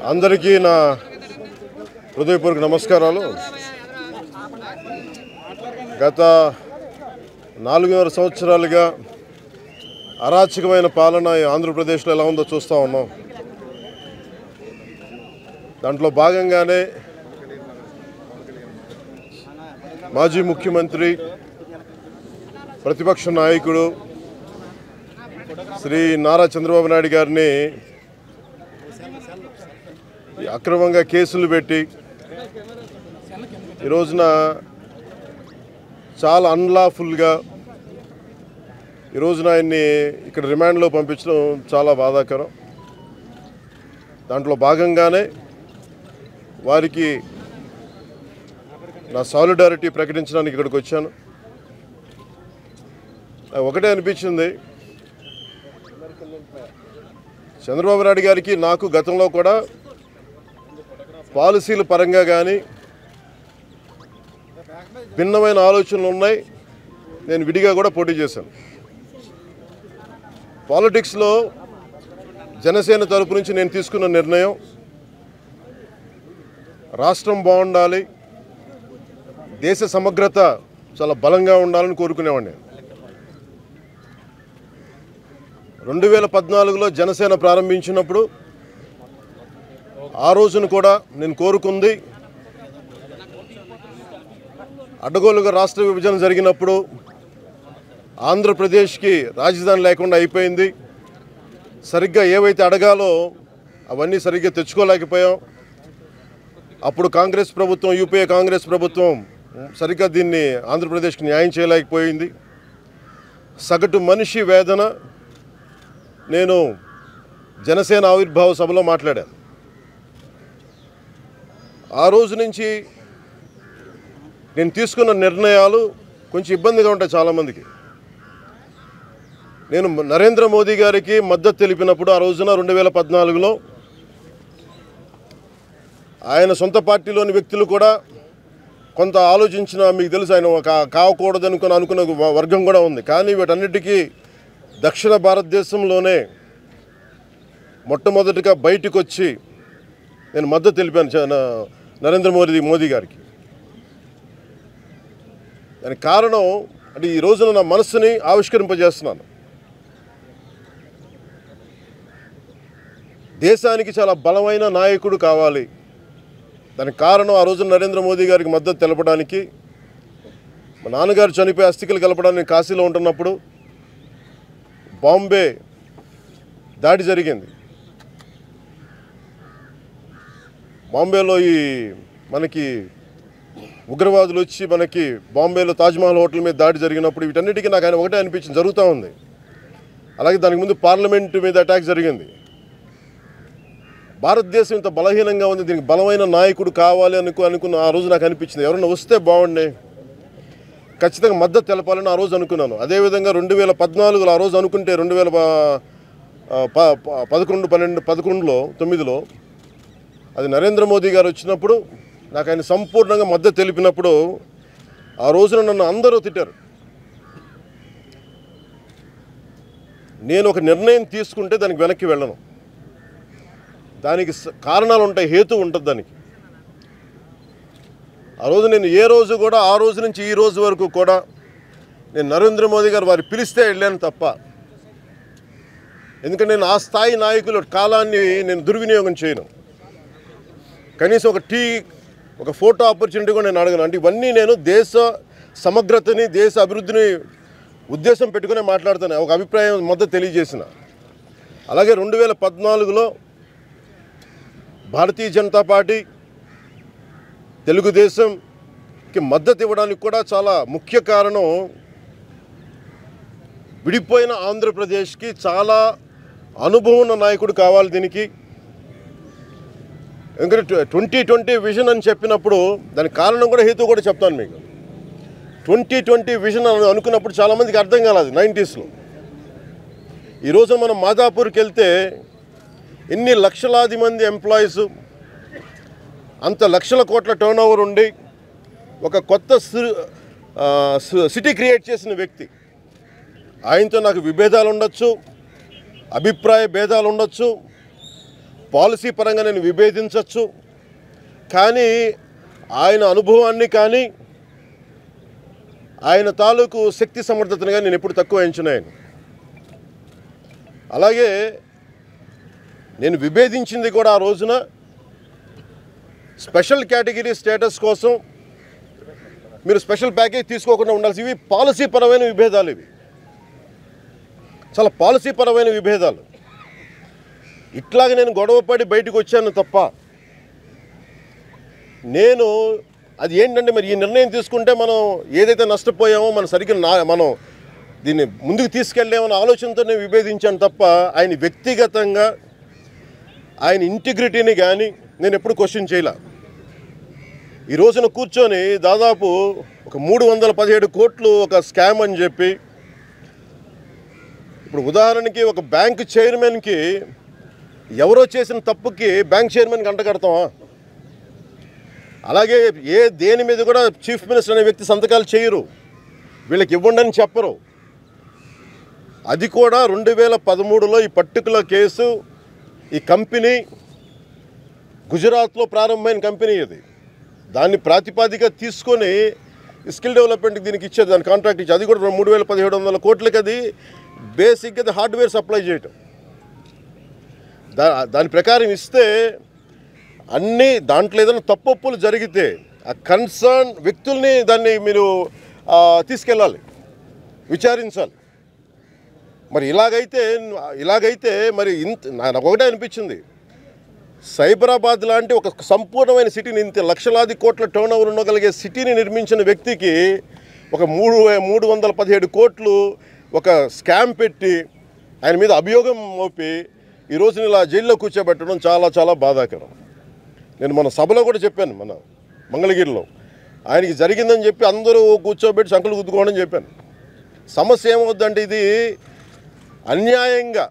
అందరికీ నా హృదయపూర్వక నమస్కారాలు. గత 4.5 సంవత్సరాలుగా అరాచకమైన పాలన ఆంధ్రప్రదేశ్లో ఎలా ఉందో చూస్తూ ఉన్నాం. దాంట్లో భాగంగానే మాజీ ముఖ్యమంత్రి, ప్రతిపక్ష నాయకుడు శ్రీ నారా చంద్రబాబు నాయుడు గారిని అక్రమంగా కేసులు పెట్టి ఈ రోజున చాలా అన్లాఫుల్గా ఈ రోజున ఆయన్ని ఇక్కడ రిమాండ్లో పంపించడం చాలా బాధాకరం. దాంట్లో భాగంగానే వారికి నా సాలిడారిటీ ప్రకటించడానికి ఇక్కడికి వచ్చాను. ఒకటే అనిపించింది, చంద్రబాబు నాయుడు గారికి నాకు గతంలో కూడా పాలసీల పరంగా కానీ భిన్నమైన ఆలోచనలు ఉన్నాయి. నేను విడిగా కూడా పోటీ చేశాను. పాలిటిక్స్లో జనసేన తరపు నుంచి నేను తీసుకున్న నిర్ణయం, రాష్ట్రం బాగుండాలి, దేశ సమగ్రత చాలా బలంగా ఉండాలని కోరుకునేవాడిని. 2014లో జనసేన ప్రారంభించినప్పుడు ఆ రోజున కూడా నేను కోరుకుంది, అడ్డగోలుగా రాష్ట్ర విభజన జరిగినప్పుడు ఆంధ్రప్రదేశ్కి రాజధాని లేకుండా అయిపోయింది. సరిగ్గా ఏవైతే అడగాలో అవన్నీ సరిగ్గా తెచ్చుకోలేకపోయాం. అప్పుడు కాంగ్రెస్ ప్రభుత్వం, యూపీఏ కాంగ్రెస్ ప్రభుత్వం సరిగ్గా దీన్ని ఆంధ్రప్రదేశ్కి న్యాయం చేయలేకపోయింది. సగటు మనిషి వేదన నేను జనసేన ఆవిర్భావ సభలో మాట్లాడాను. ఆ రోజు నుంచి నేను తీసుకున్న నిర్ణయాలు కొంచెం ఇబ్బందిగా ఉంటాయి చాలామందికి. నేను నరేంద్ర మోదీ గారికి మద్దతు తెలిపినప్పుడు ఆ రోజున 2014లో ఆయన సొంత పార్టీలోని వ్యక్తులు కూడా కొంత ఆలోచించిన, మీకు తెలుసు, ఆయన కావకూడదు అనుకున్న వర్గం కూడా ఉంది. కానీ వీటన్నిటికీ దక్షిణ భారతదేశంలోనే మొట్టమొదటిగా బయటకు వచ్చి నేను మద్దతు తెలిపాను నరేంద్ర మోదీ గారికి. దానికి కారణం అంటే ఈ రోజున నా మనస్సుని ఆవిష్కరింపజేస్తున్నాను. దేశానికి చాలా బలమైన నాయకుడు కావాలి. దానికి కారణం ఆ రోజున నరేంద్ర మోదీ గారికి మద్దతు తెలపడానికి, మా నాన్నగారు చనిపోయి అస్థికలు కలపడానికి కాశీలో ఉంటున్నప్పుడు బాంబే దాడి జరిగింది. బాంబేలో మనకి ఉగ్రవాదులు వచ్చి మనకి బాంబేలో తాజ్మహల్ హోటల్ మీద దాడి జరిగినప్పుడు వీటన్నిటికీ నాకు ఆయన ఒకటే అనిపించింది, జరుగుతూ ఉంది. అలాగే దానికి ముందు పార్లమెంటు మీద అటాక్ జరిగింది. భారతదేశం ఇంత బలహీనంగా ఉంది, దీనికి బలమైన నాయకుడు కావాలి అనుకున్న ఆ రోజు నాకు అనిపించింది, ఎవరైనా వస్తే బాగుండే, ఖచ్చితంగా మద్దతు తెలపాలని ఆ రోజు అనుకున్నాను. అదేవిధంగా 2014లో ఆ రోజు అనుకుంటే 2011-9లో అది నరేంద్ర మోదీ గారు వచ్చినప్పుడు నాకు ఆయన సంపూర్ణంగా మద్దతు తెలిపినప్పుడు ఆ రోజున నన్ను అందరూ తిట్టారు. నేను ఒక నిర్ణయం తీసుకుంటే దానికి వెనక్కి వెళ్ళను. దానికి కారణాలు ఉంటాయి, హేతు ఉంటుంది దానికి. ఆ రోజు నేను ఏ రోజు కూడా, ఆ రోజు నుంచి ఈ రోజు వరకు కూడా నేను నరేంద్ర మోదీ గారు వారు పిలిస్తే వెళ్ళాను తప్ప, ఎందుకంటే నేను ఆ స్థాయి నాయకుల కాలాన్ని నేను దుర్వినియోగం చేయను. కనీసం ఒక ఫోటో ఆపర్చునిటీ కూడా నేను అడగను. అంటే ఇవన్నీ నేను దేశ సమగ్రతని, దేశ అభివృద్ధిని ఉద్దేశం పెట్టుకునే మాట్లాడుతాను, ఒక అభిప్రాయం మద్దతు తెలియజేసిన. అలాగే 2014లో భారతీయ జనతా పార్టీ, తెలుగుదేశంకి మద్దతు ఇవ్వడానికి కూడా చాలా ముఖ్య కారణం, విడిపోయిన ఆంధ్రప్రదేశ్కి చాలా అనుభవం ఉన్న నాయకుడు కావాలి దీనికి. ఎందుకంటే 2020 విజన్ అని చెప్పినప్పుడు దానికి కారణం కూడా, హేతు కూడా చెప్తాను మీకు. 2020 విజన్ అనుకున్నప్పుడు చాలామందికి అర్థం కాలేదు 90స్లో. ఈరోజు మనం మాదాపూర్కి వెళ్తే ఎన్ని లక్షలాది మంది ఎంప్లాయీస్, అంత లక్షల కోట్ల టర్న్ ఓవర్ ఉండి ఒక కొత్త సిటీ క్రియేట్ చేసిన వ్యక్తి. ఆయనతో నాకు విభేదాలు ఉండొచ్చు, అభిప్రాయ భేదాలు ఉండొచ్చు, పాలసీ పరంగా నేను విభేదించవచ్చు, కానీ ఆయన అనుభవాన్ని కానీ ఆయన తాలూకు శక్తి సమర్థతను కానీ నేను ఎప్పుడు తక్కువ ఎంచున్నాను. అలాగే నేను విభేదించింది కూడా ఆ రోజున స్పెషల్ కేటగిరీ స్టేటస్ కోసం మీరు స్పెషల్ ప్యాకేజ్ తీసుకోకుండా ఉండాల్సి, ఇవి పాలసీ పరమైన విభేదాలు, ఇవి చాలా పాలసీ పరమైన విభేదాలు. ఇట్లాగ నేను గొడవపడి బయటకు వచ్చాను తప్ప, నేను అది ఏంటంటే మరి ఈ నిర్ణయం తీసుకుంటే మనం ఏదైతే నష్టపోయామో మనం సరిగ్గా మనం దీన్ని ముందుకు తీసుకెళ్ళామన్న ఆలోచనతో నేను విభేదించాను తప్ప ఆయన వ్యక్తిగతంగా ఆయన ఇంటిగ్రిటీని కానీ నేను ఎప్పుడు క్వశ్చన్ చేయలే. ఈ రోజున కూర్చొని దాదాపు ఒక 317 కోట్లు ఒక స్కామ్ అని చెప్పి, ఇప్పుడు ఉదాహరణకి ఒక బ్యాంక్ చైర్మన్కి ఎవరో చేసిన తప్పుకి బ్యాంక్ చైర్మన్కి అంటగడతామా? అలాగే దేని మీద కూడా చీఫ్ మినిస్టర్ అనే వ్యక్తి సంతకాలు చేయరు, వీళ్ళకి ఇవ్వండి అని చెప్పరు. అది కూడా 2013లో ఈ పర్టికులర్ కేసు, ఈ కంపెనీ గుజరాత్లో ప్రారంభమైన కంపెనీ, ఇది దాన్ని ప్రాతిపాదిక తీసుకొని స్కిల్ డెవలప్మెంట్కి దీనికి ఇచ్చేది, దాని కాంట్రాక్ట్ ఇచ్చేది. అది కూడా 3700 కోట్లకి అది బేసిక్గా అది హార్డ్వేర్ సప్లై చేయటం. దాని ప్రకారం ఇస్తే అన్నీ దాంట్లో ఏదైనా తప్పొప్పులు జరిగితే ఆ కన్సర్న్ వ్యక్తుల్ని దాన్ని మీరు తీసుకెళ్ళాలి, విచారించాలి. మరి ఇలాగైతే మరి నాకు ఒకటే అనిపించింది, సైబరాబాద్ లాంటి ఒక సంపూర్ణమైన సిటీని, ఇంత లక్షలాది కోట్ల టర్న్ ఓవర్ ఉండగలిగే సిటీని నిర్మించిన వ్యక్తికి ఒక 317 కోట్లు ఒక స్కామ్ పెట్టి ఆయన మీద అభియోగం మోపి ఈ రోజున ఇలా జైల్లో కూర్చోబెట్టడం చాలా చాలా బాధాకరం. నేను మన సభలో కూడా చెప్పాను, మన మంగళగిరిలో ఆయనకి జరిగిందని చెప్పి అందరూ కూర్చోబెట్టి సంకలు గుద్దుకోవడం చెప్పాను. సమస్య ఏమవుద్దంటే ఇది అన్యాయంగా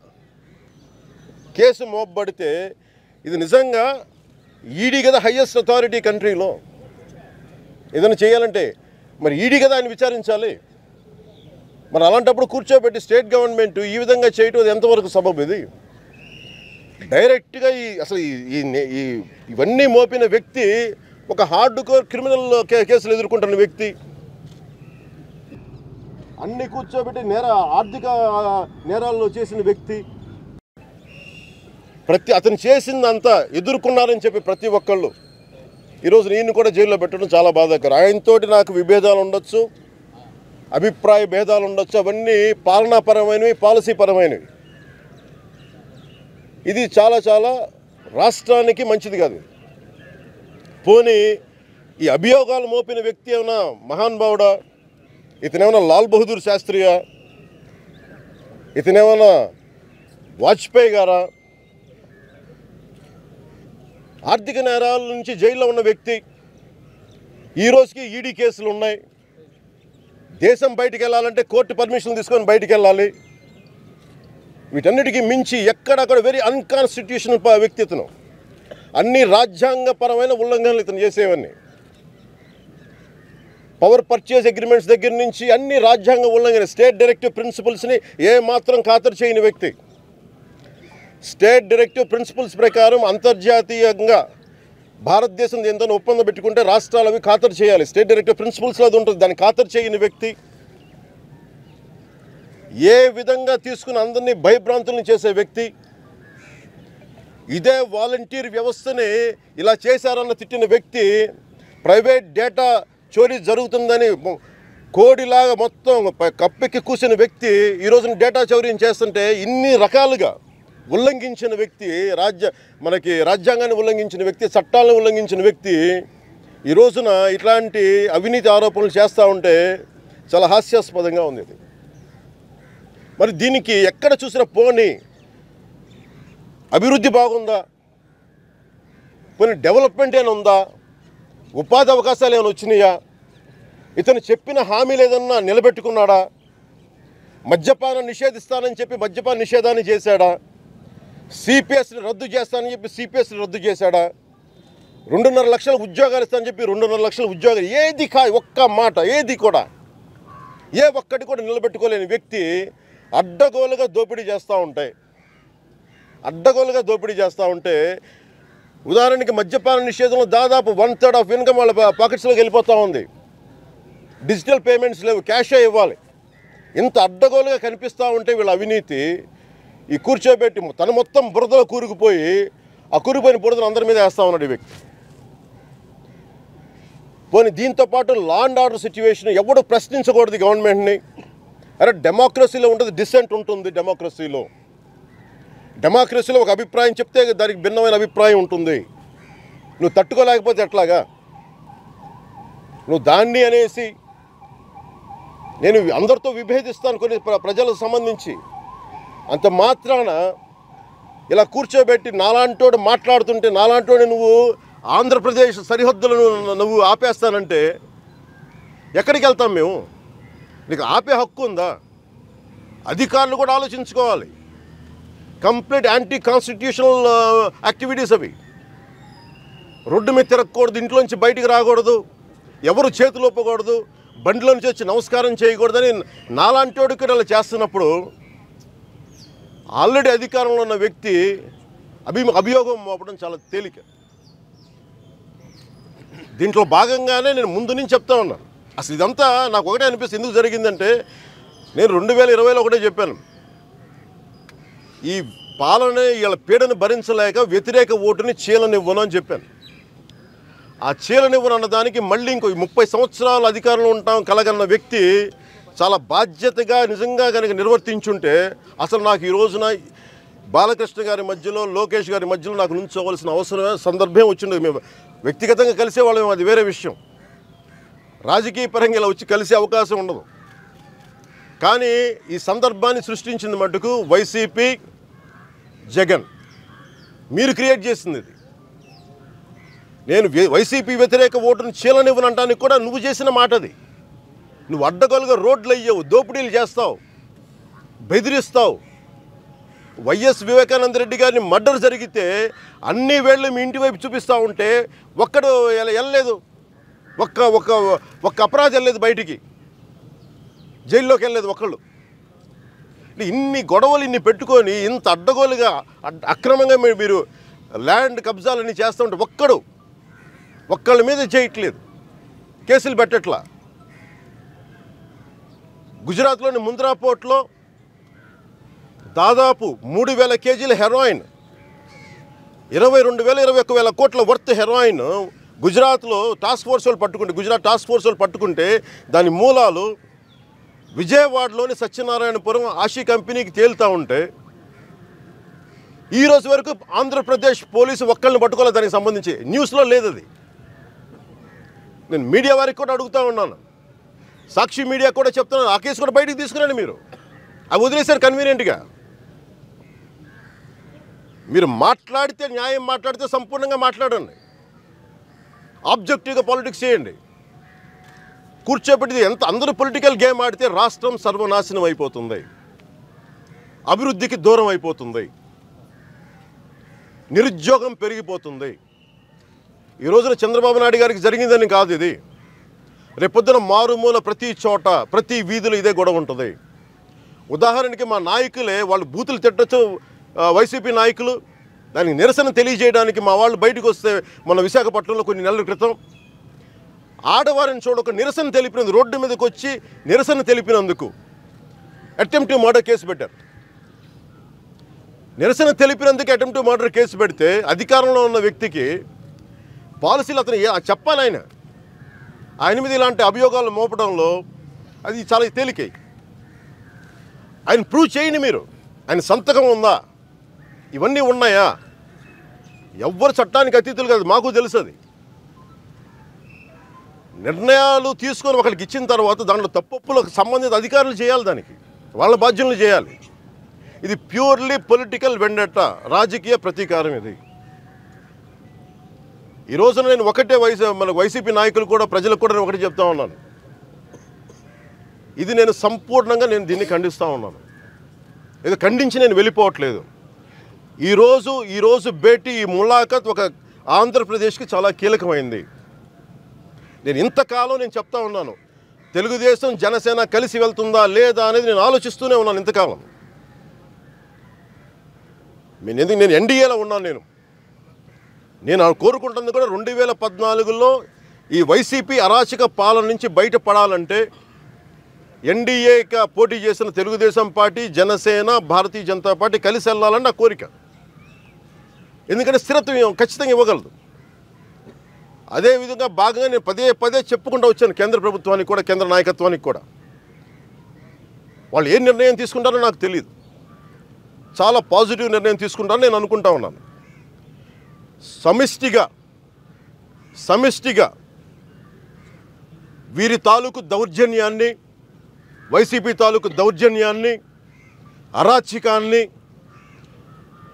కేసు మోపబడితే ఇది నిజంగా ఈడీ కదా హయ్యెస్ట్ అథారిటీ కంట్రీలో, ఏదైనా చేయాలంటే మరి ఈడీ కదా ఆయన విచారించాలి. మరి అలాంటప్పుడు కూర్చోబెట్టి స్టేట్ గవర్నమెంట్ ఈ విధంగా చేయటం అది ఎంతవరకు సబబు? ఇది డైరెక్ట్గా అసలు ఇవన్నీ మోపిన వ్యక్తి ఒక హార్డ్ కోర్ క్రిమినల్ కేసులు ఎదుర్కొంటున్న వ్యక్తి, అన్ని కూర్చోబెట్టి ఆర్థిక నేరాల్లో చేసిన వ్యక్తి, అతను చేసిందంతా ఎదుర్కొన్నారని చెప్పి ప్రతి ఒక్కళ్ళు ఈరోజు నేను కూడా జైల్లో పెట్టడం చాలా బాధాకరం. ఆయనతోటి నాకు విభేదాలు ఉండొచ్చు, అభిప్రాయ భేదాలు ఉండొచ్చు, అవన్నీ పాలనాపరమైనవి, పాలసీ పరమైనవి. ఇది చాలా చాలా రాష్ట్రానికి మంచిది కాదు. పోనీ ఈ అభియోగాలు మోపిన వ్యక్తి ఏమైనా మహానుభావుడా? ఇతనేమైనా లాల్ బహదూర్ శాస్త్రియా? ఇతనేమైనా వాజ్పేయి గారా? ఆర్థిక నేరాల నుంచి జైల్లో ఉన్న వ్యక్తి, ఈ రోజుకి ఈడీ కేసులు ఉన్నాయి. దేశం బయటికి వెళ్ళాలంటే కోర్టు పర్మిషన్ తీసుకొని బయటికి వెళ్ళాలి. వీటన్నిటికీ మించి ఎక్కడక్కడ వెరీ అన్కాన్స్టిట్యూషనల్ వ్యక్తి ఇతను. అన్ని రాజ్యాంగపరమైన ఉల్లంఘనలు ఇతను చేసేవన్నీ. పవర్ పర్చేజ్ అగ్రిమెంట్స్ దగ్గర నుంచి అన్ని రాజ్యాంగ ఉల్లంఘన, స్టేట్ డైరెక్టివ్ ప్రిన్సిపల్స్ని ఏమాత్రం ఖాతరు చేయని వ్యక్తి. స్టేట్ డైరెక్టివ్ ప్రిన్సిపల్స్ ప్రకారం అంతర్జాతీయంగా భారతదేశం ఎంతో ఒప్పందం పెట్టుకుంటే రాష్ట్రాలు అవి ఖాతరు చేయాలి. స్టేట్ డైరెక్టివ్ ప్రిన్సిపల్స్లో అది ఉంటుంది, దాన్ని ఖాతరు చేయని వ్యక్తి. ఏ విధంగా తీసుకుని అందరినీ భయభ్రాంతులను చేసే వ్యక్తి. ఇదే వాలంటీర్ వ్యవస్థని ఇలా చేశారన్న తిట్టిన వ్యక్తి, ప్రైవేట్ డేటా చోరీ జరుగుతుందని కోడిలాగా మొత్తం కప్పెక్కి కూసిన వ్యక్తి ఈ రోజున డేటా చౌర్యం చేస్తుంటే ఇన్ని రకాలుగా ఉల్లంఘించిన వ్యక్తి, మనకి రాజ్యాంగాన్ని ఉల్లంఘించిన వ్యక్తి, చట్టాలను ఉల్లంఘించిన వ్యక్తి ఈ రోజున ఇట్లాంటి అవినీతి ఆరోపణలు చేస్తూ ఉంటే చాలా హాస్యాస్పదంగా ఉంది ఇది. మరి దీనికి ఎక్కడ చూసినా పోనీ అభివృద్ధి బాగుందా, పోనీ డెవలప్మెంట్ ఏమైనా ఉందా, ఉపాధి అవకాశాలు ఏమైనా వచ్చినాయా, ఇతను చెప్పిన హామీలు ఏదన్నా నిలబెట్టుకున్నాడా, మద్యపానం నిషేధిస్తానని చెప్పి మద్యపాన నిషేధాన్ని చేశాడా, సిపిఎస్ని రద్దు చేస్తానని చెప్పి సిపిఎస్ని రద్దు చేశాడా, 2.5 లక్షల ఉద్యోగాలు ఇస్తానని చెప్పి 2.5 లక్షల ఉద్యోగాలు, ఏది ఒక్క మాట ఏది కూడా ఒక్కటి కూడా నిలబెట్టుకోలేని వ్యక్తి అడ్డగోలుగా దోపిడీ చేస్తూ ఉంటాయి. అడ్డగోలుగా దోపిడీ చేస్తూ ఉంటే, ఉదాహరణకి మద్యపాన నిషేధంలో దాదాపు 1/3 ఆఫ్ ఇన్కమ్ వాళ్ళ పాకెట్స్లోకి వెళ్ళిపోతూ ఉంది. డిజిటల్ పేమెంట్స్ లేవు, క్యాషే ఇవ్వాలి. ఇంత అడ్డగోలుగా కనిపిస్తూ ఉంటే వీళ్ళ అవినీతి ఈ కూర్చోబెట్టి తను మొత్తం బురదలో కూరుకుపోయి ఆ కూరుకుపోయిన బురదను అందరి మీద వేస్తూ ఉన్నాడు ఈ వ్యక్తి. పోనీ దీంతోపాటు లా అండ్ ఆర్డర్ సిచ్యువేషన్ ఎవడు ప్రశ్నించకూడదు గవర్నమెంట్ని. అరే డెమోక్రసీలో ఉంటుంది, డిసెంట్ ఉంటుంది. డెమోక్రసీలో ఒక అభిప్రాయం చెప్తే దానికి భిన్నమైన అభిప్రాయం ఉంటుంది. నువ్వు తట్టుకోలేకపోతే ఎట్లాగా? నువ్వు దాన్ని అనేసి నేను అందరితో విభేదిస్తాను కొన్ని ప్రజలకు సంబంధించి, అంత మాత్రాన ఇలా కూర్చోబెట్టి నాలాంటోడు మాట్లాడుతుంటే, నాలాంటోడు నువ్వు ఆంధ్రప్రదేశ్ సరిహద్దులను నువ్వు ఆపేస్తానంటే ఎక్కడికి వెళ్తాం మేము? నీకు ఆపే హక్కు ఉందా? అధికారులు కూడా ఆలోచించుకోవాలి. కంప్లీట్ యాంటీ కాన్స్టిట్యూషనల్ యాక్టివిటీస్ అవి. రోడ్డు మీద తిరగకూడదు, ఇంట్లోంచి బయటికి రాకూడదు, ఎవరు చేతులు ఒప్పకూడదు, బండిలో నుంచి వచ్చి నమస్కారం చేయకూడదని నాలాంటి కూడా అలా చేస్తున్నప్పుడు ఆల్రెడీ అధికారంలో ఉన్న వ్యక్తి అభియోగం మోపడం చాలా తేలిక. దీంట్లో భాగంగానే నేను ముందు నుంచి చెప్తా ఉన్నాను. అసలు ఇదంతా నాకు ఒకటే అనిపిస్తుంది, ఎందుకు జరిగిందంటే నేను 2020లో ఒకటే చెప్పాను, ఈ పాలన వీళ్ళ పీడను భరించలేక వ్యతిరేక ఓటుని చీలనివ్వను అని చెప్పాను. ఆ చీలనివ్వను అన్నదానికి మళ్ళీ ఇంకో 30 సంవత్సరాలు అధికారంలో ఉంటాం కలగన్న వ్యక్తి చాలా బాధ్యతగా నిజంగా కనుక నిర్వర్తించుంటే అసలు నాకు ఈ రోజున బాలకృష్ణ గారి మధ్యలో, లోకేష్ గారి మధ్యలో నాకు నుంచోవలసిన అవసరమే సందర్భం వచ్చింది. మేము వ్యక్తిగతంగా కలిసేవాళ్ళం, అది వేరే విషయం. రాజకీయ పరంగా ఇలా వచ్చి కలిసే అవకాశం ఉండదు. కానీ ఈ సందర్భాన్ని సృష్టించింది మటుకు వైసీపీ, జగన్. మీరు క్రియేట్ చేసింది ఇది. నేను వైసీపీ వ్యతిరేక ఓటును చీలనివ్వనంటానికి కూడా నువ్వు చేసిన మాట అది. నువ్వు అడ్డగోలుగా రోడ్లు అయ్యావు, దోపిడీలు చేస్తావు, బెదిరిస్తావు. వైఎస్ వివేకానంద రెడ్డి గారిని మర్డర్ జరిగితే అన్ని వేళ్ళు మీ ఇంటి వైపు చూపిస్తూ ఉంటే ఒక్కడు వెళ్ళలేదు, ఒక్క అపరాధి వెళ్ళలేదు, బయటికి జైల్లోకి వెళ్ళలేదు ఒక్కళ్ళు. ఇన్ని గొడవలు ఇన్ని పెట్టుకొని ఇంత అడ్డగోలుగా అక్రమంగా మీరు ల్యాండ్ కబ్జాలన్నీ చేస్తూ ఉంటే ఒక్కళ్ళ మీద చేయట్లేదు, కేసులు పెట్టట్లా. గుజరాత్లోని ముంద్రా పోర్ట్లో దాదాపు 3,000 కేజీల హెరాయిన్, 21,000 కోట్ల వర్త్ హెరాయిన్ గుజరాత్లో టాస్క్ ఫోర్స్ వాళ్ళు పట్టుకుంటే, గుజరాత్ టాస్క్ ఫోర్స్ వాళ్ళు పట్టుకుంటే దాని మూలాలు విజయవాడలోని సత్యనారాయణపురం ఆషి కంపెనీకి తేలుతూ ఉంటే ఈరోజు వరకు ఆంధ్రప్రదేశ్ పోలీసు ఒక్కళ్ళని పట్టుకోలేదు. దానికి సంబంధించి న్యూస్లో లేదు అది. నేను మీడియా వారికి కూడా అడుగుతూ ఉన్నాను, సాక్షి మీడియా కూడా చెప్తున్నాను, ఆ కేసు కూడా బయటికి తీసుకురండి. మీరు అవి వదిలేశారు కన్వీనియంట్గా. మీరు మాట్లాడితే, న్యాయం మాట్లాడితే సంపూర్ణంగా మాట్లాడండి, ఆబ్జెక్టివ్గా పాలిటిక్స్ చేయండి. కూర్చోబెట్టి ఎంత అందరూ పొలిటికల్ గేమ్ ఆడితే రాష్ట్రం సర్వనాశనం అయిపోతుంది, అభివృద్ధికి దూరం అయిపోతుంది, నిరుద్యోగం పెరిగిపోతుంది. ఈ రోజున చంద్రబాబు నాయుడు గారికి జరిగిందని కాదు ఇది. రేపొద్దున మారుమూల ప్రతి చోట, ప్రతి వీధిలో ఇదే గొడవ ఉంటుంది. ఉదాహరణకి మా నాయకులే వాళ్ళు బూతులు తిట్టచ్చు, వైసీపీ నాయకులు. దానికి నిరసన తెలియజేయడానికి మా వాళ్ళు బయటకు వస్తే మన విశాఖపట్నంలో కొన్ని నెలల క్రితం ఆడవారిని చూడక నిరసన తెలిపినందుకు, రోడ్డు మీదకి వచ్చి నిరసన తెలిపినందుకు అటెంప్టివ్ మర్డర్ కేసు పెట్టారు. నిరసన తెలిపినందుకు అటెంప్టివ్ మర్డర్ కేసు పెడితే అధికారంలో ఉన్న వ్యక్తికి పాలసీలు అతను చెప్పాలి. ఆయన మీద ఇలాంటి అభియోగాలు మోపడంలో అది చాలా తేలికై. ఆయన ప్రూవ్ చేయండి మీరు, ఆయన సంతకం ఉందా, ఇవన్నీ ఉన్నాయా? ఎవ్వరు చట్టానికి అతీతులు కాదు, మాకు తెలుసు. అది నిర్ణయాలు తీసుకొని ఒకరికి ఇచ్చిన తర్వాత దాంట్లో తప్పులకు సంబంధిత అధికారులు చేయాలి, దానికి వాళ్ళ బాధ్యతలు చేయాలి. ఇది ప్యూర్లీ పొలిటికల్ వెండెట్ట, రాజకీయ ప్రతీకారం ఇది. ఈ రోజున నేను ఒకటే మన వైసీపీ నాయకులు కూడా, ప్రజలకు కూడా నేను ఒకటి చెప్తా ఉన్నాను, ఇది నేను సంపూర్ణంగా దీన్ని ఖండిస్తూ ఉన్నాను. ఇది ఖండించి నేను వెళ్ళిపోవట్లేదు. ఈరోజు భేటీ, ఈ ములాఖత్ ఒక ఆంధ్రప్రదేశ్కి చాలా కీలకమైంది. నేను ఇంతకాలం నేను చెప్తా ఉన్నాను, తెలుగుదేశం జనసేన కలిసి వెళ్తుందా లేదా అనేది నేను ఆలోచిస్తూనే ఉన్నాను ఇంతకాలం. నేను ఎన్డీఏలో ఉన్నాను. నేను కోరుకుంటుంది కూడా 2014లో ఈ వైసీపీ అరాచక పాలన నుంచి బయటపడాలంటే ఎన్డీఏగా పోటీ చేసిన తెలుగుదేశం పార్టీ, జనసేన, భారతీయ జనతా పార్టీ కలిసి వెళ్ళాలని నా కోరిక. ఎందుకంటే స్థిరత్వం ఖచ్చితంగా ఇవ్వగలదు. అదేవిధంగా భాగంగా నేను పదే చెప్పుకుంటూ వచ్చాను కేంద్ర ప్రభుత్వానికి కూడా, కేంద్ర నాయకత్వానికి కూడా. వాళ్ళు ఏ నిర్ణయం తీసుకుంటారో నాకు తెలియదు. చాలా పాజిటివ్ నిర్ణయం తీసుకుంటారని నేను అనుకుంటా ఉన్నాను. సమిష్టిగా వీరి తాలూకు దౌర్జన్యాన్ని, వైసీపీ తాలూకు దౌర్జన్యాన్ని, అరాచకాన్ని,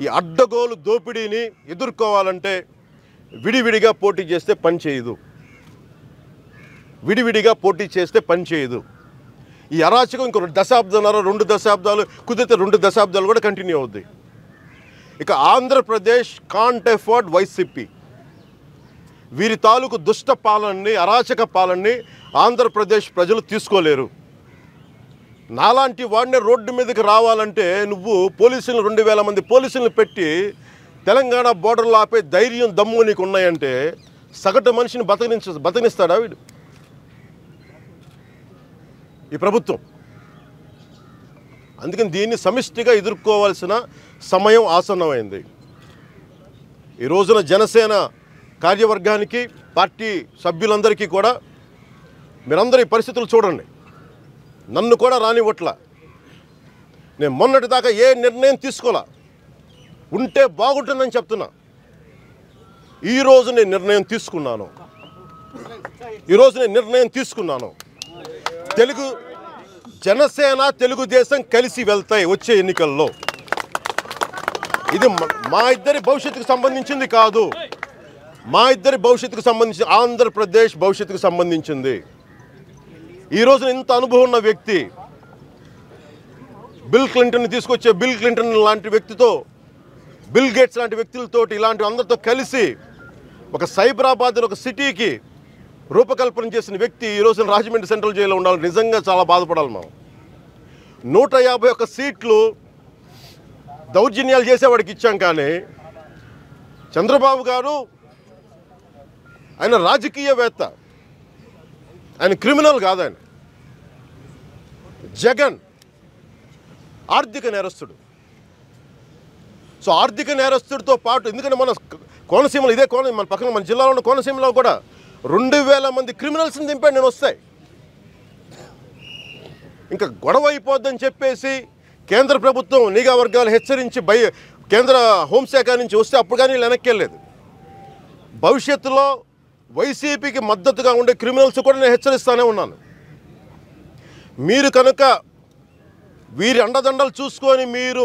ఈ అడ్డగోలు దోపిడీని ఎదుర్కోవాలంటే విడివిడిగా పోటీ చేస్తే పని చేయదు. ఈ అరాచకం ఇంకో 2 దశాబ్దాలు కుదిరితే 2 దశాబ్దాలు కూడా కంటిన్యూ అవుద్ది. ఇక ఆంధ్రప్రదేశ్ కాంట్ ఎఫోర్డ్ వైసీపీ. వీరి తాలూకు దుష్ట పాలనని, అరాచక పాలనని ఆంధ్రప్రదేశ్ ప్రజలు తీసుకోలేరు. నాలాంటి వాడిని రోడ్డు మీదకి రావాలంటే నువ్వు పోలీసులు 2000 మంది పోలీసులను పెట్టి తెలంగాణ బోర్డర్లో ఆపే ధైర్యం, దమ్ము నీకు ఉన్నాయంటే సగటు మనిషిని బతకనిస్తాడా వీడు ఈ ప్రభుత్వం? అందుకని దీన్ని సమిష్టిగా ఎదుర్కోవాల్సిన సమయం ఆసన్నమైంది. ఈ రోజున జనసేన కార్యవర్గానికి, పార్టీ సభ్యులందరికీ కూడా మీరందరూ ఈ పరిస్థితులు చూడండి. నన్ను కూడా రానివ్వట్లా. నేను మొన్నటి దాకా ఏ నిర్ణయం తీసుకోలే, ఉంటే బాగుంటుందని చెప్తున్నా. ఈరోజు నేను నిర్ణయం తీసుకున్నాను. జనసేన, తెలుగుదేశం కలిసి వెళ్తాయి వచ్చే ఎన్నికల్లో. ఇది మా ఇద్దరి భవిష్యత్తుకు సంబంధించింది కాదు, ఆంధ్రప్రదేశ్ భవిష్యత్తుకు సంబంధించింది. ఈ రోజున ఇంత అనుభవం ఉన్న వ్యక్తి, బిల్ క్లింటన్ లాంటి వ్యక్తితో, బిల్ గేట్స్ లాంటి వ్యక్తులతోటి, ఇలాంటి అందరితో కలిసి ఒక సైబరాబాద్ ఒక సిటీకి రూపకల్పన చేసిన వ్యక్తి ఈ రోజున రాజమండ్రి సెంట్రల్ జైల్లో ఉండాలి. నిజంగా చాలా బాధపడాలి. మనం 151 సీట్లు దౌర్జన్యాలు చేసేవాడికి ఇచ్చాం. కానీ చంద్రబాబు గారు ఆయన రాజకీయవేత్త, ఆయన క్రిమినల్ కాదు. ఆయన జగన్ ఆర్థిక నేరస్తుడు. సో ఆర్థిక నేరస్తుడితో పాటు, ఎందుకంటే మన కోనసీమలో మన పక్కన మన జిల్లాలో ఉన్న కోనసీమలో కూడా 2000 మంది క్రిమినల్స్ని దింపాడు. నేను వస్తాయి ఇంకా గొడవ అయిపోద్దని చెప్పేసి కేంద్ర ప్రభుత్వం నిఘా వర్గాలు హెచ్చరించి కేంద్ర హోంశాఖ నుంచి వస్తే అప్పుడు కానీ వెనక్కి వెళ్ళలేదు. భవిష్యత్తులో వైసీపీకి మద్దతుగా ఉండే క్రిమినల్స్ కూడా నేను హెచ్చరిస్తూనే ఉన్నాను. మీరు కనుక వీరి అండదండలు చూసుకొని మీరు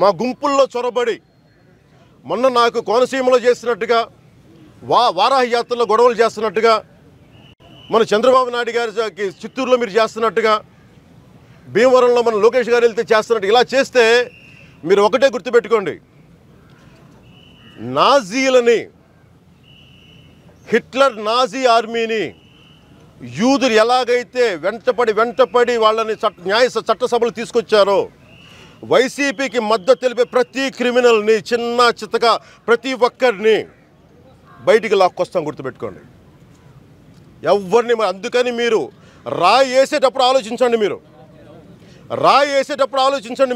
మా గుంపుల్లో చొరబడి, మొన్న నాకు కోనసీమలో చేసినట్టుగా, వారాహి యాత్రలో గొడవలు చేస్తున్నట్టుగా, మన చంద్రబాబు నాయుడు గారికి చిత్తూరులో మీరు చేస్తున్నట్టుగా, భీమవరంలో మన లోకేష్ గారు వెళ్తే చేస్తున్నట్టు ఇలా చేస్తే మీరు ఒకటే గుర్తుపెట్టుకోండి, నాజీలని, హిట్లర్ నాజీ ఆర్మీని యూదులు ఎలాగైతే వెంటపడి వాళ్ళని చట్టసభలు తీసుకొచ్చారో, వైసీపీకి మద్దతు తెలిపే ప్రతి క్రిమినల్ని, చిన్న చితక ప్రతి ఒక్కరిని బయటికి లాక్కొస్తాం, గుర్తుపెట్టుకోండి. ఎవరిని. అందుకని మీరు రాయి వేసేటప్పుడు ఆలోచించండి.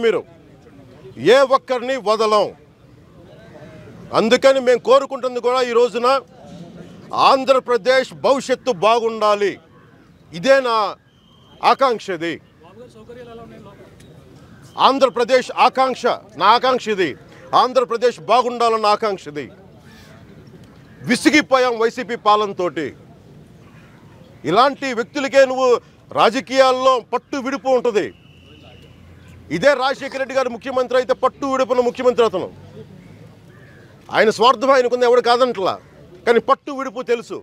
మీరు ఏ ఒక్కరిని వదలం. అందుకని మేము కోరుకుంటుంది కూడా ఈ రోజున ఆంధ్రప్రదేశ్ భవిష్యత్తు బాగుండాలి. ఇదే నా ఆకాంక్ష. ఇది ఆంధ్రప్రదేశ్ ఆకాంక్ష, నా ఆకాంక్ష ఇది. ఆంధ్రప్రదేశ్ బాగుండాలన్న ఆకాంక్ష ఇది. విసిగిపోయాం వైసీపీ పాలనతోటి. ఇలాంటి వ్యక్తులకే నువ్వు రాజకీయాల్లో పట్టు విడుపు ఉంటుంది. ఇదే రాజశేఖర రెడ్డి గారు ముఖ్యమంత్రి అయితే పట్టు విడుపున ముఖ్యమంత్రి అతను. ఆయన స్వార్థం ఆయనకుంది, ఎవడు కాదంటలా. కానీ పట్టు విడుపు తెలుసు.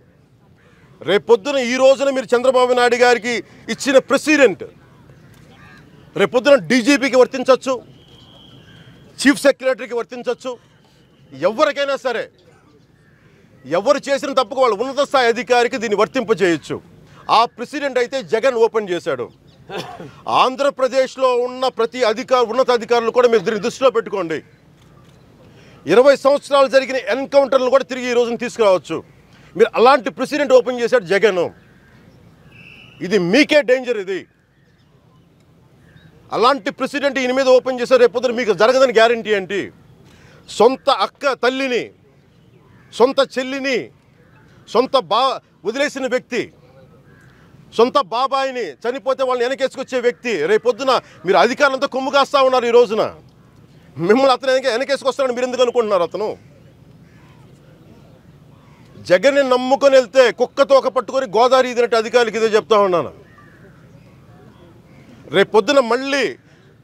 రేపొద్దున ఈ రోజున మీరు చంద్రబాబు నాయుడు గారికి ఇచ్చిన ప్రెసిడెంట్ రేపొద్దున డీజీపీకి వర్తించవచ్చు, చీఫ్ సెక్రటరీకి వర్తించవచ్చు. ఎవరికైనా సరే, ఎవరు చేసిన తప్పుకు వాళ్ళు ఉన్నత స్థాయి అధికారికి దీన్ని వర్తింపజేయచ్చు. ఆ ప్రెసిడెంట్ అయితే జగన్ ఓపెన్ చేశాడు. ఆంధ్రప్రదేశ్లో ఉన్న ప్రతి ఉన్నత అధికారులు కూడా మీరు దీన్ని దృష్టిలో పెట్టుకోండి. 20 సంవత్సరాలు జరిగిన ఎన్కౌంటర్లు కూడా తిరిగి ఈ రోజున తీసుకురావచ్చు. మీరు అలాంటి ప్రెసిడెంట్ ఓపెన్ చేశాడు జగన్. ఇది మీకే డేంజర్. ఇది అలాంటి ప్రెసిడెంట్ ఈయన మీద ఓపెన్ చేశారు. రేపొద్దున మీకు జరగదని గ్యారంటీ ఏంటి? సొంత అక్క తల్లిని, సొంత చెల్లిని, వదిలేసిన వ్యక్తి, సొంత బాబాయిని చనిపోతే వాళ్ళని వెనకేసుకొచ్చే వ్యక్తి రేపొద్దున మీరు అధికారులంతా కొమ్ము కాస్తూ ఉన్నారు. ఈ రోజున మిమ్మల్ని అతను వెనకేసుకొస్తారని మీరు ఎందుకు అనుకుంటున్నారు? అతను జగన్ని నమ్ముకొని వెళ్తే కుక్కతో ఒక పట్టుకొని గోదావరి ఇదినట్టు అధికారులకి ఇదే చెప్తా ఉన్నాను. రేపొద్దున మళ్ళీ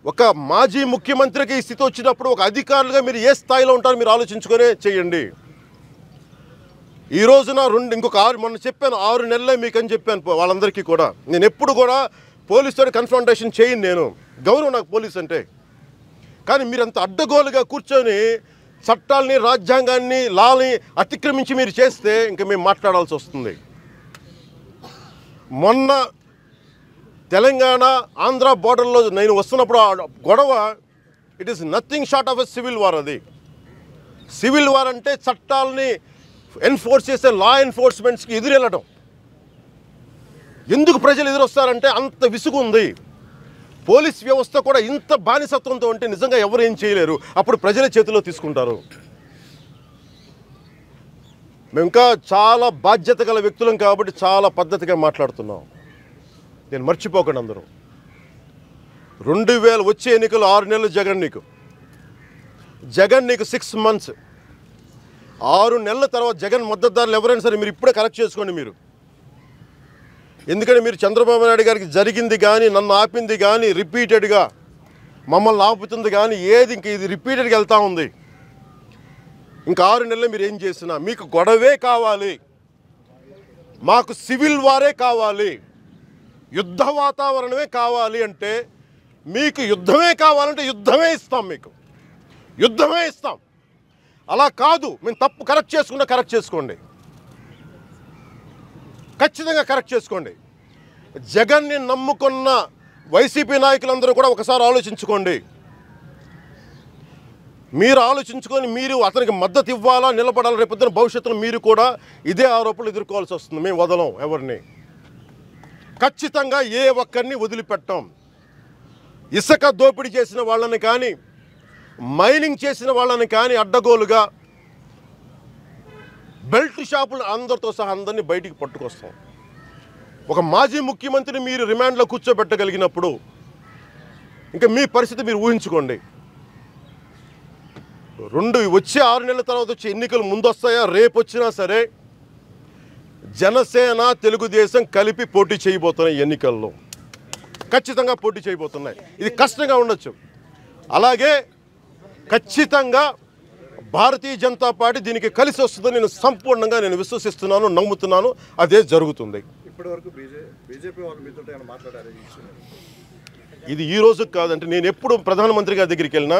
ఒక మాజీ ముఖ్యమంత్రికి ఈ స్థితి వచ్చినప్పుడు ఒక అధికారులుగా మీరు ఏ స్థాయిలో ఉంటారో మీరు ఆలోచించుకొనే చేయండి. ఈ రోజున ఇంకొక మొన్న చెప్పాను 6 నెలలే మీకు అని చెప్పాను వాళ్ళందరికీ కూడా. నేను ఎప్పుడు కూడా పోలీసుతో కన్ఫ్రంటేషన్ చేయను. నేను గౌరవం నాకు పోలీస్ అంటే. కానీ మీరు అంత అడ్డగోలుగా కూర్చొని చట్టాలని, రాజ్యాంగాన్ని, లాని అతిక్రమించి మీరు చేస్తే ఇంకా మేము మాట్లాడాల్సి వస్తుంది. మొన్న తెలంగాణ ఆంధ్ర బోర్డర్లో నేను వస్తున్నప్పుడు గొడవ it is nothing short of a civil war. అది సివిల్ వార్ అంటే చట్టాలని ఎన్ఫోర్స్ చేసే లా ఎన్ఫోర్స్మెంట్స్కి ఎదురెళ్ళడం. ఎందుకు ప్రజలు ఎదురొస్తారంటే అంత విసుగు ఉంది. పోలీస్ వ్యవస్థ కూడా ఇంత బానిసత్వంతో ఉంటే నిజంగా ఎవరు ఏం చేయలేరు. అప్పుడు ప్రజల చేతిలో తీసుకుంటారు. మేము ఇంకా చాలా బాధ్యత గల వ్యక్తులం కాబట్టి చాలా పద్ధతిగా మాట్లాడుతున్నాం. నేను మర్చిపోకండి అందరూ. 2000 వచ్చే ఎన్నికలు 6 నెలలు జగన్ నీకు 6 months. 6 నెలల తర్వాత జగన్ మద్దతుదారులు ఎవరైనా సరే మీరు ఇప్పుడే కరెక్ట్ చేసుకోండి మీరు. ఎందుకంటే మీరు చంద్రబాబు నాయుడు గారికి జరిగింది కానీ, నన్ను ఆపింది కానీ, రిపీటెడ్గా మమ్మల్ని ఆపుతుంది కానీ ఏది ఇంక ఇది రిపీటెడ్గా వెళ్తూ ఉంది. ఇంకా 6 నెలలు మీరు ఏం చేసినా మీకు గొడవే కావాలి, మాకు సివిల్ వారే కావాలి, యుద్ధ వాతావరణమే కావాలి అంటే మీకు యుద్ధమే కావాలంటే యుద్ధమే ఇస్తాం. మీకు యుద్ధమే ఇస్తాం. అలా కాదు మేము తప్పు కరెక్ట్ చేసుకోండి. ఖచ్చితంగా కరెక్ట్ చేసుకోండి. జగన్ని నమ్ముకున్న వైసీపీ నాయకులందరూ కూడా ఒకసారి ఆలోచించుకోండి. మీరు ఆలోచించుకొని మీరు అతనికి మద్దతు ఇవ్వాలా, నిలబడాలా. రేపొద్దున భవిష్యత్తులో మీరు కూడా ఇదే ఆరోపణలు ఎదుర్కోవాల్సి వస్తుంది. మేము వదలం ఎవరిని. ఖచ్చితంగా ఏ ఒక్కరిని వదిలిపెట్టాం. ఇసుక దోపిడీ చేసిన వాళ్ళని కానీ, మైనింగ్ చేసిన వాళ్ళని కానీ అడ్డగోలుగా బెల్ట్ షాపులు అందరితో సహా అందరినీ బయటికి పట్టుకొస్తాం. ఒక మాజీ ముఖ్యమంత్రిని మీరు రిమాండ్లో కూర్చోబెట్టగలిగినప్పుడు ఇంకా మీ పరిస్థితి మీరు ఊహించుకోండి. వచ్చే 6 నెలల తర్వాత వచ్చే ఎన్నికలు ముందు వస్తాయా రేపు వచ్చినా సరే జనసేన, తెలుగుదేశం కలిపి పోటీ చేయబోతున్నాయి. ఎన్నికల్లో ఖచ్చితంగా పోటీ చేయబోతున్నాయి. ఇది కష్టంగా ఉండొచ్చు. అలాగే ఖచ్చితంగా భారతీయ జనతా పార్టీ దీనికి కలిసి వస్తుందని నేను సంపూర్ణంగా విశ్వసిస్తున్నాను, నమ్ముతున్నాను. అదే జరుగుతుంది. ఇప్పటివరకు బీజేపీ వాళ్ళు మీతో ఏమైనా మాట్లాడారు? ఇది ఈ రోజు కాదంటే నేను ఎప్పుడు ప్రధానమంత్రి గారి దగ్గరికి వెళ్ళినా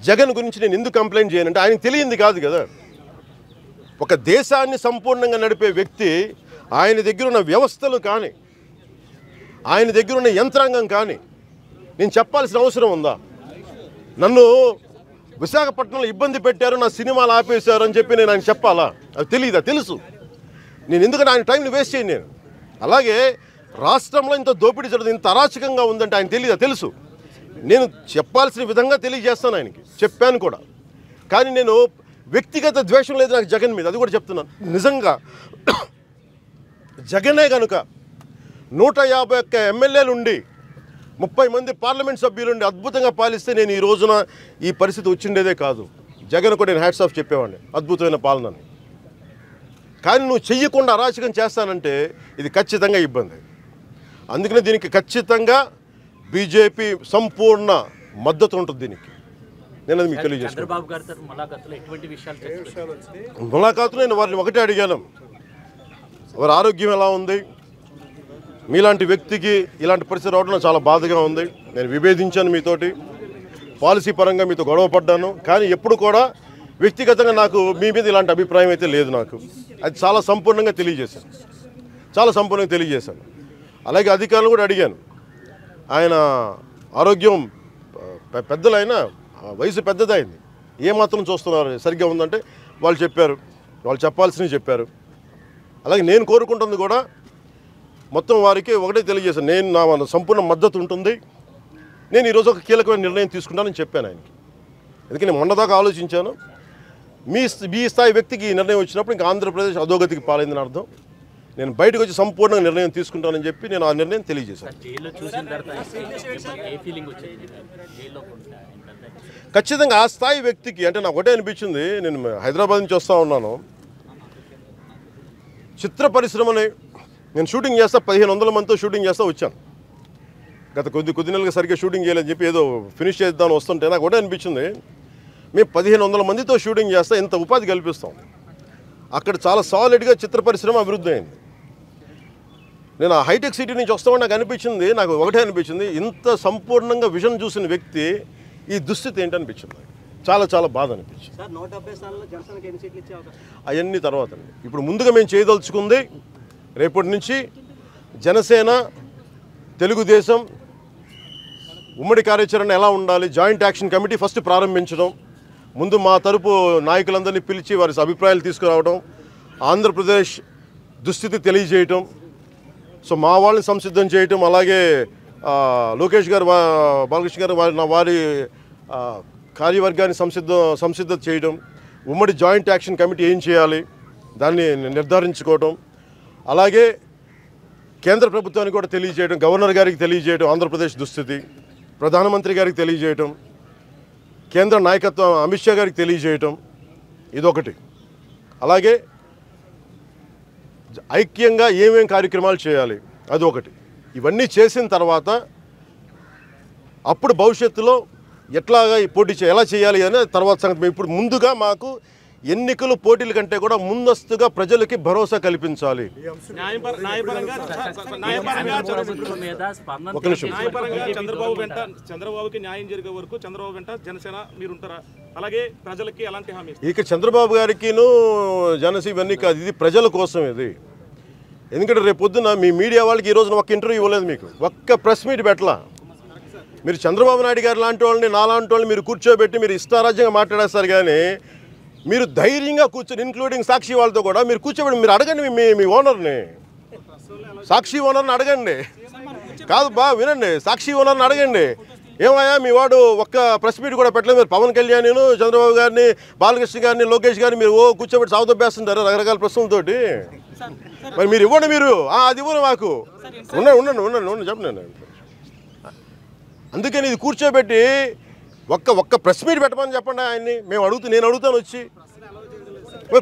జగన్ గురించి నేను ఎందుకు కంప్లైంట్ చేయనంటే ఆయనకు తెలియంది కాదు కదా. ఒక దేశాన్ని సంపూర్ణంగా నడిపే వ్యక్తి ఆయన దగ్గర ఉన్న వ్యవస్థలు కానీ, ఆయన దగ్గర ఉన్న యంత్రాంగం కానీ నేను చెప్పాల్సిన అవసరం ఉందా? నన్ను విశాఖపట్నంలో ఇబ్బంది పెట్టారు, నా సినిమాలు ఆపేశారు అని చెప్పి నేను ఆయన చెప్పాలా? అది తెలియదా? తెలుసు. నేను ఎందుకంటే ఆయన టైంని వేస్ట్ చేయను నేను. అలాగే రాష్ట్రంలో ఇంత దోపిడీ జరుగుతుంది, ఇంత అరాచకంగా ఉందంటే ఆయన తెలియదా? తెలుసు. నేను చెప్పాల్సిన విధంగా తెలియజేస్తాను, ఆయనకి చెప్పాను కూడా. కానీ నేను వ్యక్తిగత ద్వేషం లేదు నాకు జగన్ మీద, అది కూడా చెప్తున్నాను. నిజంగా జగనే కనుక 151 ఎమ్మెల్యేలు ఉండి 30 మంది పార్లమెంట్ సభ్యులుండి అద్భుతంగా పాలిస్తే నేను ఈ రోజున ఈ పరిస్థితి వచ్చిండేదే కాదు. జగన్ కూడా నేను హ్యాట్స్ ఆఫ్ చెప్పేవాడిని, అద్భుతమైన పాలనని. కానీ నువ్వు చెయ్యకుండా అరాచకం చేస్తానంటే ఇది ఖచ్చితంగా ఇబ్బంది. అందుకనే దీనికి ఖచ్చితంగా బీజేపీ సంపూర్ణ మద్దతు ఉంటుంది దీనికి. నేను అది మీకు తెలియజేస్తాను. ములాఖాతులు నేను వారిని ఒకటే అడిగాను, వారి ఆరోగ్యం ఎలా ఉంది? మీలాంటి వ్యక్తికి ఇలాంటి పరిస్థితి రావడం చాలా బాధగా ఉంది. నేను విభేదించాను మీతోటి, పాలసీ పరంగా మీతో గొడవ పడ్డాను. కానీ ఎప్పుడు కూడా వ్యక్తిగతంగా నాకు మీ మీద ఇలాంటి అభిప్రాయం అయితే లేదు. నాకు అది చాలా సంపూర్ణంగా తెలియజేశాను. అలాగే అధికారులు కూడా అడిగాను. ఆయన ఆరోగ్యం పెద్దలైనా వయసు పెద్దదైంది, ఏమాత్రం చూస్తున్నారు సరిగ్గా ఉందంటే వాళ్ళు చెప్పారు, వాళ్ళు చెప్పాల్సినవి చెప్పారు. అలాగే నేను కోరుకుంటుంది కూడా మొత్తం వారికి ఒకటే తెలియజేశాను, నేను నా సంపూర్ణ మద్దతు ఉంటుంది, నేను ఈరోజు ఒక కీలకమైన నిర్ణయం తీసుకుంటానని చెప్పాను ఆయనకి. ఎందుకంటే మొన్నదాకా ఆలోచించాను, మీ స్థాయి వ్యక్తికి ఈ నిర్ణయం వచ్చినప్పుడు ఇంకా ఆంధ్రప్రదేశ్ అధోగతికి పాలైందని అర్థం. నేను బయటకు వచ్చి సంపూర్ణంగా నిర్ణయం తీసుకుంటానని చెప్పి నేను ఆ నిర్ణయం తెలియజేశాను. ఖచ్చితంగా ఆ స్థాయి వ్యక్తికి అంటే నాకు ఒకటే అనిపించింది, నేను హైదరాబాద్ నుంచి వస్తూ ఉన్నాను, చిత్ర పరిశ్రమని నేను షూటింగ్ చేస్తా 1500 మందితో షూటింగ్ చేస్తూ వచ్చాను. గత కొద్ది నెలలుగా సరిగ్గా షూటింగ్ చేయాలని చెప్పి ఏదో ఫినిష్ చేద్దామని వస్తుంటే నాకు ఒకటే అనిపించింది, మేము 1500 మందితో షూటింగ్ చేస్తా ఇంత ఉపాధి కల్పిస్తాం. అక్కడ చాలా సాలిడ్గా చిత్ర పరిశ్రమ అభివృద్ధి అయింది. నేను ఆ హైటెక్ సిటీ నుంచి వస్తామని నాకు ఒకటే అనిపించింది, ఇంత సంపూర్ణంగా విజన్ చూసిన వ్యక్తి ఈ దుస్థితి ఏంటనిపించింది. చాలా చాలా బాధ అనిపించింది. అవన్నీ తర్వాత ఇప్పుడు ముందుగా మేము చేయదలుచుకుంది రేపటి నుంచి జనసేన తెలుగుదేశం ఉమ్మడి కార్యాచరణ ఎలా ఉండాలి, జాయింట్ యాక్షన్ కమిటీ ఫస్ట్ ప్రారంభించడం, ముందు మా తరపు నాయకులందరినీ పిలిచి వారి అభిప్రాయాలు తీసుకురావడం, ఆంధ్రప్రదేశ్ దుస్థితి తెలియజేయటం, సో మా వాళ్ళని సంసిద్ధం చేయటం, అలాగే లోకేష్ గారు బాలకృష్ణ గారు వారి కార్యవర్గాన్ని సంసిద్ధత చేయడం, ఉమ్మడి జాయింట్ యాక్షన్ కమిటీ ఏం చేయాలి దాన్ని నిర్ధారించుకోవటం, అలాగే కేంద్ర ప్రభుత్వానికి కూడా తెలియజేయడం, గవర్నర్ గారికి తెలియజేయడం ఆంధ్రప్రదేశ్ దుస్థితి, ప్రధానమంత్రి గారికి తెలియజేయటం, కేంద్ర నాయకత్వం అమిత్ షా గారికి తెలియజేయటం, ఇదొకటి. అలాగే ఐక్యంగా ఏమేం కార్యక్రమాలు చేయాలి అదొకటి. ఇవన్నీ చేసిన తర్వాత అప్పుడు భవిష్యత్తులో ఎట్లాగా పోటీ ఎలా చేయాలి అనే తర్వాత సంగతి. ఇప్పుడు ముందుగా మాకు ఎన్నికలు పోటీల కంటే కూడా ముందస్తుగా ప్రజలకి భరోసా కల్పించాలి. ఒక నిమిషం, చంద్రబాబుకి న్యాయం జరిగే వరకు చంద్రబాబు వెంట జనసేన మీరుంటారా? అలాగే ప్రజలకి ఎలాంటి హామీ? ఇక చంద్రబాబు గారికిను జనసేన ఇవన్నీ కాదు, ఇది ప్రజల కోసం ఇది. ఎందుకంటే రేపు పొద్దున మీ మీడియా వాళ్ళకి ఈ రోజున ఒక్క ఇంటర్వ్యూ ఇవ్వలేదు, మీకు ఒక్క ప్రెస్ మీట్ పెట్టలా. మీరు చంద్రబాబు నాయుడు గారు లాంటి వాళ్ళని నాలాంటి వాళ్ళని మీరు కూర్చోబెట్టి మీరు ఇష్టారాజ్యంగా మాట్లాడేస్తారు, కానీ మీరు ధైర్యంగా కూర్చొని ఇంక్లూడింగ్ సాక్షి వాళ్ళతో కూడా మీరు కూర్చోబెట్టి మీరు అడగండి, మీ ఓనర్ని, సాక్షి ఓనర్ని అడగండి. కాదు వినండి, సాక్షి ఓనర్ని అడగండి, ఏమయ్యా మీ వాడు ఒక్క ప్రెస్ మీట్ కూడా పెట్టలేదు, మీరు పవన్ కళ్యాణ్ చంద్రబాబు గారిని బాలకృష్ణ గారిని లోకేష్ గారిని మీరు కూర్చోబెట్టి సాగుదొబ్బేస్తుంటారు రకరకాల ప్రశ్నలతోటి. మరి మీరు ఇవ్వండి, మీరు అది ఇవ్వను మాకు, ఉండండి చెప్పండి. అందుకని ఇది కూర్చోబెట్టి ఒక్క ప్రెస్ మీట్ పెట్టమని చెప్పండి ఆయన్ని. నేను అడుగుతాను వచ్చి,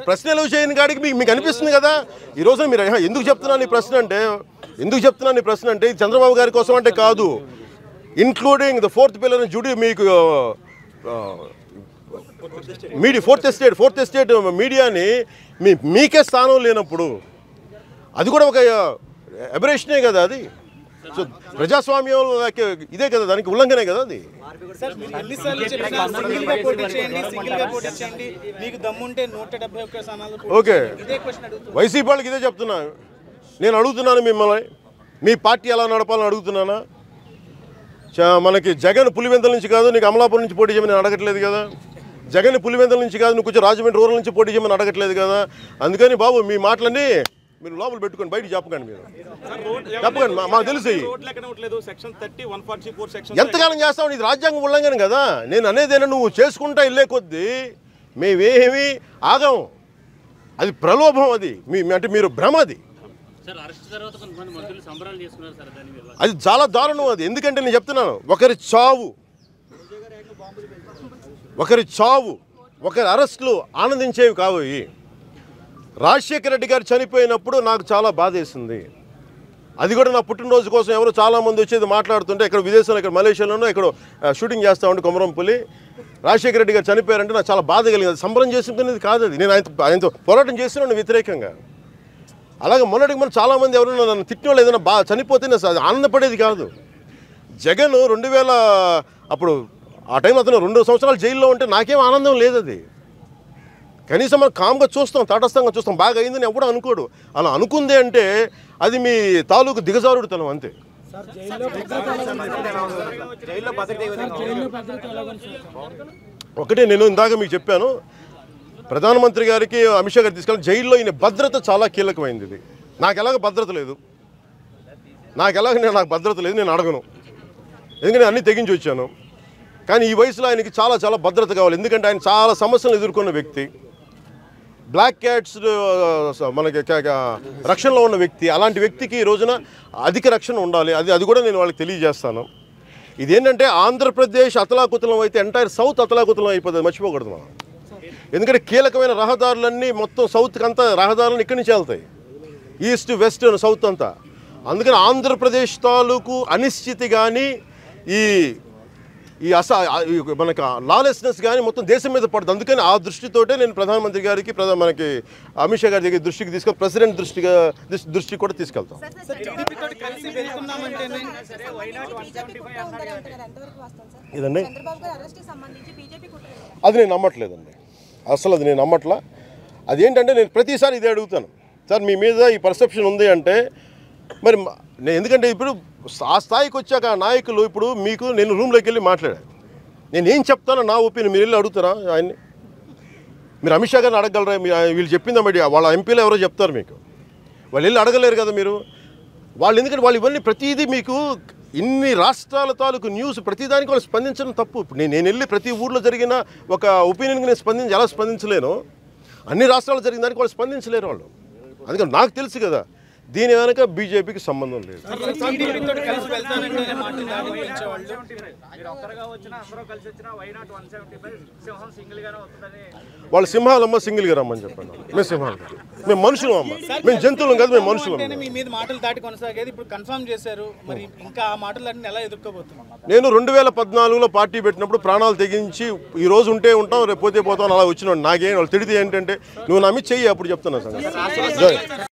ప్రశ్న ఎలా చేయని కాడికి మీకు అనిపిస్తుంది కదా. ఈ రోజున మీరు ఎందుకు చెప్తున్నాను ఈ ప్రశ్న అంటే ఇది చంద్రబాబు గారి కోసం అంటే కాదు, ఇంక్లూడింగ్ ద ఫోర్త్ పిల్లర్ జుడి మీకు మీడియా ఫోర్త్ ఎస్టేట్ మీడియాని మీకే స్థానం లేనప్పుడు అది కూడా ఒక అబరేషనే కదా అది. సో ప్రజాస్వామ్యం ఇదే కదా, దానికి ఉల్లంఘనే కదా అది. ఓకే, వైసీపీ వాళ్ళకి ఇదే చెప్తున్నా. నేను అడుగుతున్నాను మిమ్మల్ని, మీ పార్టీ ఎలా నడపాలని అడుగుతున్నానా? మనకి జగన్ పులివెందుల నుంచి కాదు నీకు అమలాపురం నుంచి పోటీ చేయమని అడగట్లేదు కదా, జగన్ పులివెందుల నుంచి కాదు నువ్వు కొంచెం రాజమండ్రి రూరల్ నుంచి పోటీ చేయమని అడగట్లేదు కదా. అందుకని బాబు మీ మాటలన్నీ మీరు లోపల పెట్టుకొని బయట చెప్పకండి, మీరు చెప్పకండి, మాకు తెలుసు. ఎంతకాలం చేస్తావు, ఇది రాజ్యాంగం ఉల్లంఘన కదా. నేను అనేదేనా, నువ్వు చేసుకుంటా వెళ్ళే కొద్దీ మేమేమి ఆగాము, అది ప్రలోభం, అది అంటే మీరు భ్రమ, అది చాలా దారుణం అది. ఎందుకంటే నేను చెప్తున్నాను, ఒకరి చావు ఒకరి అరెస్టులు ఆనందించేవి కావు. రాజశేఖర రెడ్డి గారు చనిపోయినప్పుడు నాకు చాలా బాధేసింది. అది కూడా నా పుట్టినరోజు కోసం ఎవరు చాలామంది వచ్చేది మాట్లాడుతుంటే, ఇక్కడ విదేశంలో, ఇక్కడ మలేషియాలోనూ ఇక్కడ షూటింగ్ చేస్తూ ఉంటే కొమరంపులి రాజశేఖర రెడ్డి గారు చనిపోయారంటే నాకు చాలా బాధ కలిగింది. సంబరం చేసుకునేది కాదు అది, నేను ఆయనతో పోరాటం చేస్తున్నాను వ్యతిరేకంగా. అలాగే మొన్నటికి మనం చాలామంది ఎవరైనా నన్ను తిట్టిన వాళ్ళు ఏదైనా చనిపోతే నేను ఆనందపడేది కాదు. జగన్ 2000 అప్పుడు ఆ టైంలో అతను 2 సంవత్సరాలు జైల్లో ఉంటే నాకేం ఆనందం లేదు. అది కనీసం మనం కామ్గా చూస్తాం, తటస్థంగా చూస్తాం, బాగా అయిందని ఎవడో అనుకోడు. అలా అనుకుందే అంటే అది మీ తాలూకు దిగజారుడుతనం అంతే. ఒకటే నేను ఇందాక మీకు చెప్పాను, ప్రధానమంత్రి గారికి అమిత్ షా గారు తీసుకెళ్ళి జైల్లో ఈయన భద్రత చాలా కీలకమైంది. ఇది నాకు ఎలాగ భద్రత లేదు, నాకు భద్రత లేదు, నేను అడగను, ఎందుకంటే అన్నీ తెగించి వచ్చాను. కానీ ఈ వయసులో ఆయనకి చాలా చాలా భద్రత కావాలి, ఎందుకంటే ఆయన చాలా సమస్యలు ఎదుర్కొన్న వ్యక్తి, బ్లాక్ క్యాట్స్ మనకి రక్షణలో ఉన్న వ్యక్తి. అలాంటి వ్యక్తికి ఈ రోజున అధిక రక్షణ ఉండాలి, అది కూడా నేను వాళ్ళకి తెలియజేస్తాను. ఇదేంటంటే ఆంధ్రప్రదేశ్ అతలాకుతలం అయితే ఎంటైర్ సౌత్ అతలాకుతలం అయిపోతుంది, మర్చిపోకూడదు మనం. ఎందుకంటే కీలకమైన రహదారులన్నీ మొత్తం సౌత్కి అంతా రహదారులను ఇక్కడి నుంచి వెళ్తాయి, ఈస్ట్ వెస్ట్ సౌత్ అంతా. అందుకని ఆంధ్రప్రదేశ్ తాలూకు అనిశ్చితి కానీ ఈ మనకి లాలెస్నెస్ కానీ మొత్తం దేశం మీద పడుతుంది. అందుకని ఆ దృష్టితోటే నేను ప్రధానమంత్రి గారికి మనకి అమిత్ షా గారి దగ్గర దృష్టికి తీసుకొని ప్రెసిడెంట్ దృష్టికి కూడా తీసుకెళ్తాం. ఇదండి అది నేను నమ్మట్లేదండి, అసలు అది నేను నమ్మట్లా. అదేంటంటే నేను ప్రతిసారి ఇదే అడుగుతాను, సార్ మీ మీద ఈ పర్సెప్షన్ ఉంది అంటే మరి నేను, ఎందుకంటే ఇప్పుడు ఆ స్థాయికి వచ్చాక ఆ నాయకులు ఇప్పుడు మీకు నేను రూమ్లోకి వెళ్ళి మాట్లాడాను, నేను ఏం చెప్తానో నా ఒపీనియన్ మీరు వెళ్ళి అడుగుతారా ఆయన్ని? మీరు అమిత్ షా గారిని అడగలరా? వీళ్ళు చెప్పిందా మరి వాళ్ళ ఎంపీలు ఎవరో చెప్తారు మీకు, వాళ్ళు వెళ్ళి అడగలేరు కదా మీరు వాళ్ళు. ఎందుకంటే వాళ్ళు ఇవన్నీ ప్రతిదీ మీకు ఇన్ని రాష్ట్రాల తాలూకు న్యూస్ ప్రతిదానికి వాళ్ళు స్పందించడం తప్పు. ఇప్పుడు నేను వెళ్ళి ప్రతి ఊర్లో జరిగిన ఒక ఒపీనియన్కి నేను ఎలా స్పందించలేను, అన్ని రాష్ట్రాల్లో జరిగిన దానికి వాళ్ళు స్పందించలేరు వాళ్ళు. అందుకని నాకు తెలుసు కదా దీని వెనక బీజేపీకి సంబంధం లేదు. వాళ్ళు సింహాలమ్మ సింగిల్గా రమ్మని చెప్పండి. మేము సింహాలు, మేము మనుషులు అమ్మ, మేము జంతువులం కాదు, మేము మనుషులు. నేను 2014లో పార్టీ పెట్టినప్పుడు ప్రాణాలు తెగించి ఈ రోజు ఉంటే ఉంటాం, రేపు పోతే పోతాం అలా వచ్చినాడు. నాకేం వాళ్ళు తిడితే ఏంటంటే నువ్వు నమ్మి చెయ్యి, అప్పుడు చెప్తున్నా సంగతి.